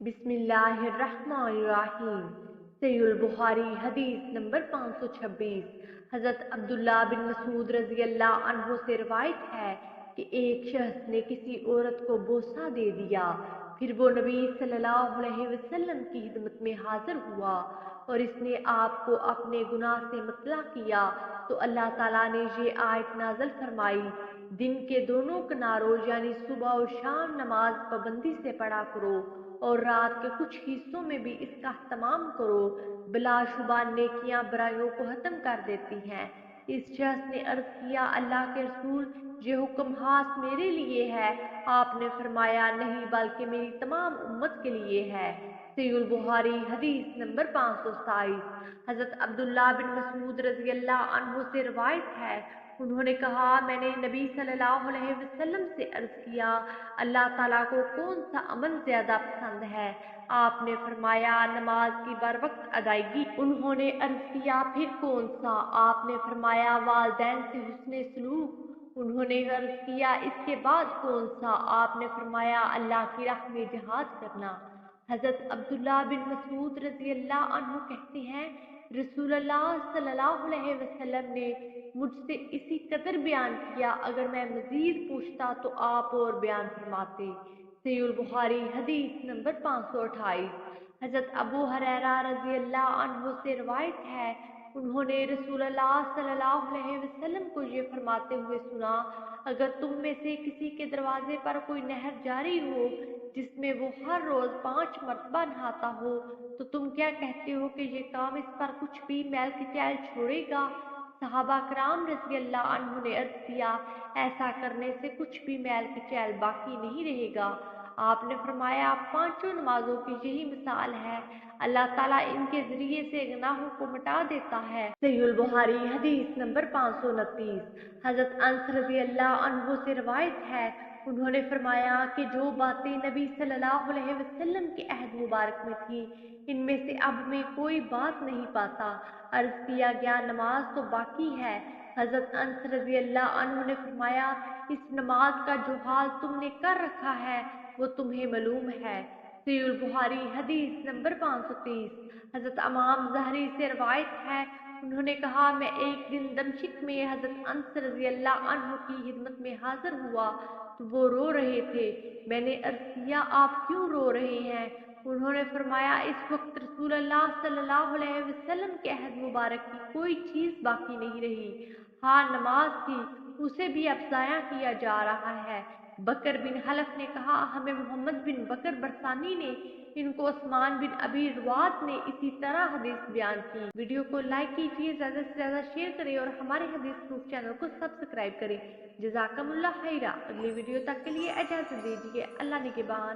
बिस्मिल्लाहिर्रहमानिर्रहीम। सहीहुल बुखारी हदीस नंबर 526। हज़रत अब्दुल्ला बिन मसूद रज़ी अल्लाह अन्हु से रिवायत है कि एक शख्स ने किसी औरत को बोसा दे दिया। फिर वो नबी सल्लल्लाहु अलैहि वसल्लम की खिदमत में हाजिर हुआ और इसने आपको अपने गुनाह से मुतला किया तो अल्लाह ताला ने ये आयत नाज़िल फरमाई, दिन के दोनों किनारों यानी सुबह और शाम नमाज पाबंदी से पढ़ा करो और रात के कुछ हिस्सों में भी इसका इहतमाम करो, बिलाशुबा नेकियां बुराइयों को खत्म कर देती हैं। इस शख्स ने अर्ज किया, अल्लाह के रसूल, ये हुक्म खास मेरे लिए है? आपने फरमाया, नहीं बल्कि मेरी तमाम उम्मत के लिए है। सहीहुल बुखारी हदीस नंबर 527। हज़रत अब्दुल्ला बिन मसूद रज़ी अल्लाह अन्हु से रिवायत है, उन्होंने कहा, मैंने नबी सल्लल्लाहु अलैहि वसल्लम से अर्ज किया, अल्लाह ताला को कौन सा अमल ज्यादा पसंद है? आपने फरमाया, नमाज की बर वक्त अदायगी। उन्होंने अर्ज किया, फिर कौन सा? आपने फरमाया, वालिदैन से हुस्ने सलूक। उन्होंने अर्ज किया, इसके बाद कौन सा? आपने फरमाया, अल्लाह की राह में जिहाद करना। हज़रत अब्दुल्ला बिन मसूद रज़ी अल्लाह अन्हु कहते हैं, रसूलुल्लाह सल्लल्लाहु अलैहि वसल्लम ने मुझसे इसी कदर बयान किया, अगर मैं मजीद पूछता तो आप और बयान फरमाते। सहीहुल बुखारी हदीस नंबर 528। हज़रत अबू हुरैरा रज़ी अल्लाह अन्हु से रिवायत है, उन्होंने रसूलुल्लाह सल्लल्लाहु अलैहि वसल्लम को ये फरमाते हुए सुना, अगर तुम में से किसी के दरवाजे पर कोई नहर जारी हो जिसमें वो हर रोज 5 मरतबा नहाता हो, तो तुम क्या कहते हो कि ये काम इस पर कुछ भी मैल कुचैल छोड़ेगा? सहाबा कराम रज़ी अल्लाह अन्हु ने अर्ज किया, ऐसा करने से कुछ भी मैल कुचैल बाकी नहीं रहेगा। आपने फरमाया, पांचों नमाजों की यही मिसाल है, अल्लाह ताला इनके जरिए से गुनाहों को मिटा देता है। सहीहुल बुखारी हदीस नंबर 529। हज़रत अनस रज़ी अल्लाह अन्हु से रिवायत है, उन्होंने फरमाया कि जो बातें नबी सल्लल्लाहु अलैहि वसल्लम के अहद मुबारक में थी, इनमें से अब मैं कोई बात नहीं पाता। अर्ज किया गया, नमाज तो बाकी है। हज़रत अनस रज़ी अल्लाह अन्हु ने फरमाया, इस नमाज का जो हाल तुमने कर रखा है वो तुम्हें मालूम है। सहीहुल बुखारी हदीस नंबर 530। हज़रत इमाम ज़हरी से रिवायत है, उन्होंने कहा, मैं एक दिन दमश्क में हज़रत अनस रज़ी अल्लाह अन्हु की खिदमत में हाजिर हुआ तो वो रो रहे थे। मैंने अर्ज किया, आप क्यों रो रहे हैं? उन्होंने फरमाया, इस वक्त रसूलुल्लाह सल्लल्लाहु अलैहि वसल्लम के अहद मुबारक की कोई चीज़ बाकी नहीं रही। हाँ, नमाज थी, उसे भी अब ज़ाया किया जा रहा है। बकर बिन हलफ ने कहा, हमें मोहम्मद बिन बकर बरसानी ने, इनको उस्मान बिन अबी रुवात ने इसी तरह हदीस बयान की। वीडियो को लाइक कीजिए, ज़्यादा से ज़्यादा शेयर करें और हमारे हदीस प्रूफ चैनल को सब्सक्राइब करें। जज़ाकमुल्लाह खैरा। अगली वीडियो तक के लिए इजाज़त दीजिए। अल्लाह निगहबान।